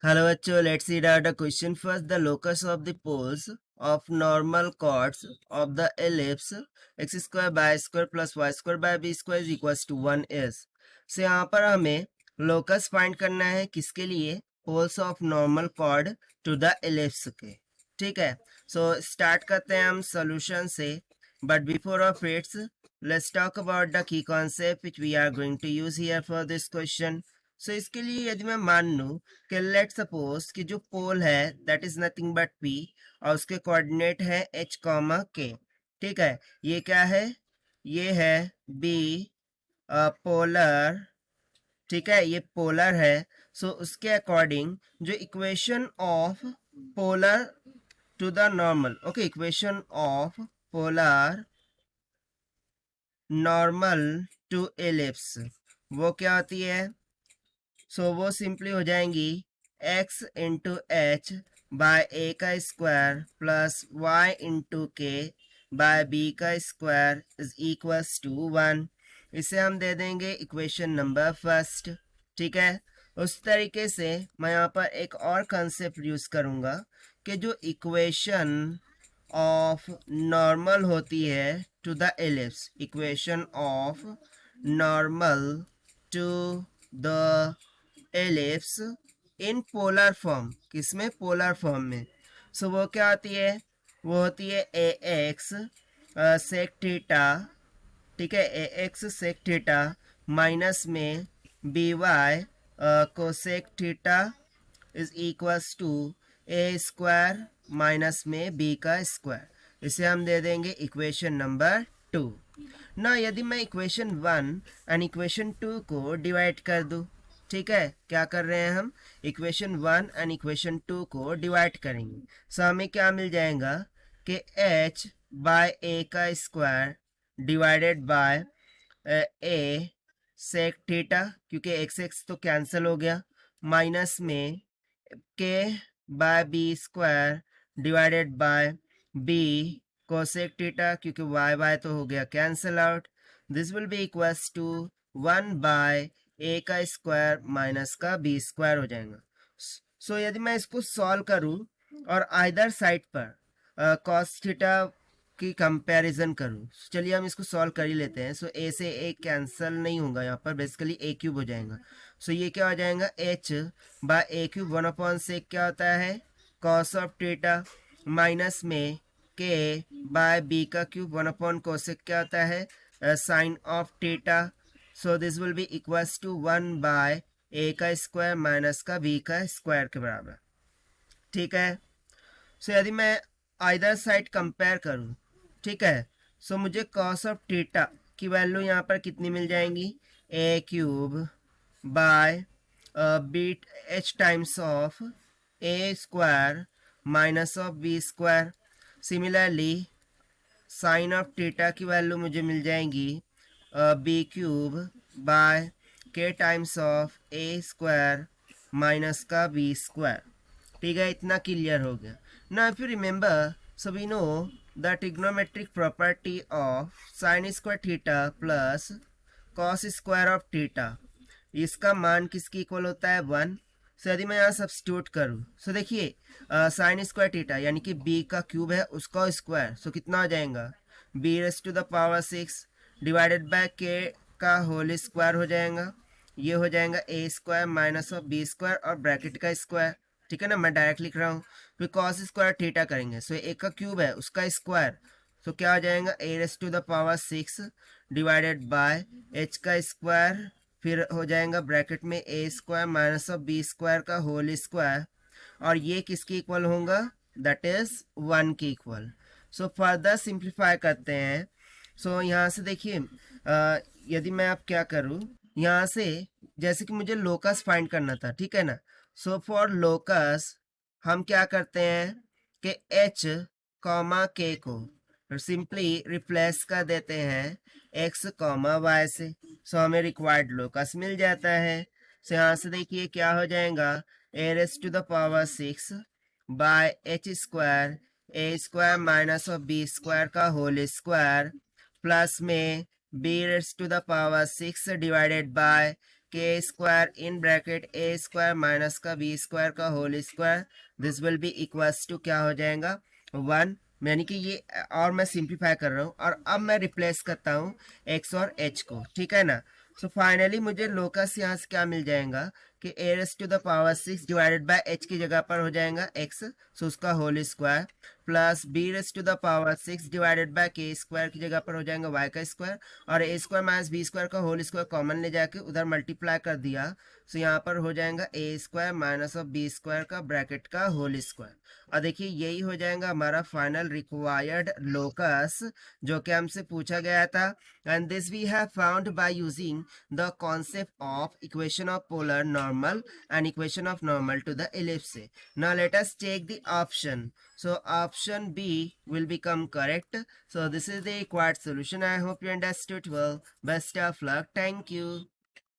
Hello बच्चों, let's read out the question first. The locus of the poles of normal chords of the ellipse x square by square plus y square by b square is equals to 1 is. So यहाँ पर हमें locus find करना है किसके लिए? poles of normal chord to the ellipse के. ठीक है, so start करते हैं हम solution से. But before of it, let's talk about the key concept which we are going to use here for this question. So इसके लिए यदि मैं मान लूँ कि लेट सपोज कि जो पोल है that is nothing but P और उसके कोऑर्डिनेट है एच कॉमा के. ठीक है, ये क्या है? ये है बी पोलर. ठीक है, ये पोलर है. सो उसके अकॉर्डिंग जो equation of polar to the normal, okay, equation of polar normal to ellipse वो क्या होती है? सो वो सिंपली हो जाएंगी x into H bye A का स्क्वायर प्लस y इंटू के बाय बी का स्क्वायर इज इक्वल्स टू 1. इसे हम दे देंगे इक्वेशन नंबर फर्स्ट. ठीक है, उस तरीके से मैं यहाँ पर एक और कंसेप्ट यूज करूँगा कि जो इक्वेशन ऑफ नॉर्मल होती है to the ellipse, equation of normal to the ellipse in polar form, किसमें? पोलर फॉर्म में. सो वो क्या होती है? वो होती है ए एक्स सेक थीटा. ठीक है, a x sec theta minus में b y cosec theta is equals to a square minus में बी का स्क्वायर. इसे हम दे देंगे इक्वेशन नंबर 2. ना यदि मैं इक्वेशन 1 एंड इक्वेशन 2 को डिवाइड कर दूं, ठीक है, क्या कर रहे हैं हम? इक्वेशन 1 एंड इक्वेशन 2 को डिवाइड करेंगे. सो हमें क्या मिल जाएगा कि h बाय ए का square divided by A sec theta, क्योंकि एक्स एक्स तो कैंसिल हो गया, माइनस में K by B square divided by B cosec theta, क्योंकि वाई वाई तो हो गया cancel out. This will be equals to 1 by A का स्क्वायर माइनस का बी स्क्वायर हो जाएगा. सो यदि मैं इसको सॉल्व करूं और आइदर साइड पर कॉस थीटा की कंपैरिजन करूं, चलिए हम इसको सॉल्व कर ही लेते हैं. सो ए से ए कैंसिल नहीं होगा, यहाँ पर बेसिकली ए क्यूब हो जाएगा. सो ये क्या हो जाएगा? एच बाय ए क्यूब 1 से क्या होता है? कॉस ऑफ थीटा माइनस में के बाय बी का क्यूब 1 कोसेक क्या होता है? Sine of theta. So this will be equals to 1 by A का स्क्वायर माइनस का बी का स्क्वायर के बराबर. ठीक है, सो यदि मैं आइदर साइड कंपेयर करूं, ठीक है, सो मुझे कॉस ऑफ थीटा की वैल्यू यहाँ पर कितनी मिल जाएंगी? ए क्यूब बाय बीट H times of A square minus of B square. Similarly sine of theta की वैल्यू मुझे मिल जाएंगी B cube by K times of A square minus का बी स्क्वायर. ठीक है, इतना क्लियर हो गया ना? If you remember, so we know the trigonometric property of sine square theta plus cos square of theta, इसका मान किसकी इक्वल होता है? 1. सो यदि मैं यहाँ सब्स्टिट्यूट करूँ, सो देखिए साइन स्क्वायर थीटा यानी कि बी का क्यूब है उसका स्क्वायर, सो कितना हो जाएगा? B raise to the power 6 divided by K का होल स्क्वायर हो जाएगा. ये हो जाएगा A square minus of B square और ब्रैकेट का स्क्वायर. ठीक है ना, मैं डायरेक्ट लिख रहा हूँ. फिर कॉस स्क्वायर थीटा करेंगे, सो ए का क्यूब है उसका स्क्वायर, तो क्या हो जाएगा? A raise to the power 6 divided by H का स्क्वायर, फिर हो जाएगा ब्रैकेट में A square minus of B square का होल स्क्वायर, और ये किसकी इक्वल होगा? दैट इज 1 की इक्वल. सो फर्दर सिंप्लीफाई करते हैं. सो यहाँ से देखिए यदि मैं अब क्या करूँ, यहाँ से जैसे कि मुझे लोकस फाइंड करना था, ठीक है ना. सो फॉर लोकस हम क्या करते हैं कि एच कॉमा के को सिंपली रिप्लेस कर देते हैं एक्स कॉमा वाई से. सो हमें रिक्वायर्ड लोकस मिल जाता है. सो यहाँ से देखिए क्या हो जाएगा? A raise to the power 6 by H square A square minus of B square का होल स्क्वायर प्लस में B raise to the power 6 divided by K square in bracket A square minus का B square का whole square, this will be equals to क्या हो जाएगा 1, यानी कि ये, और मैं सिंप्लीफाई कर रहा हूँ और अब मैं रिप्लेस करता हूँ x और h को, ठीक है ना। सो फाइनली मुझे लोकस यहाँ से क्या मिल जाएगा कि a raise to the power 6 divided by h की जगह पर हो जाएगा x, सो उसका whole square, plus b raise to the power 6 divided by k square की जगह पर हो जाएगा y का स्क्वायर, और a square minus b square का होल स्क्वायर कॉमन ले जाके उधर मल्टीप्लाई कर दिया, सो यहाँ पर हो जाएगा a square minus of b square का ब्रैकेट का होल स्क्वायर। और देखिए यही हो जाएगा हमारा फाइनल रिक्वायर्ड लोकस जो कि हमसे पूछा गया था। And this we have found by using the concept of equation of polar normal and equation of normal to the ellipse. Now let us take the option. So option B will become correct. So this is the required solution. I hope you understood well. Best of luck. Thank you.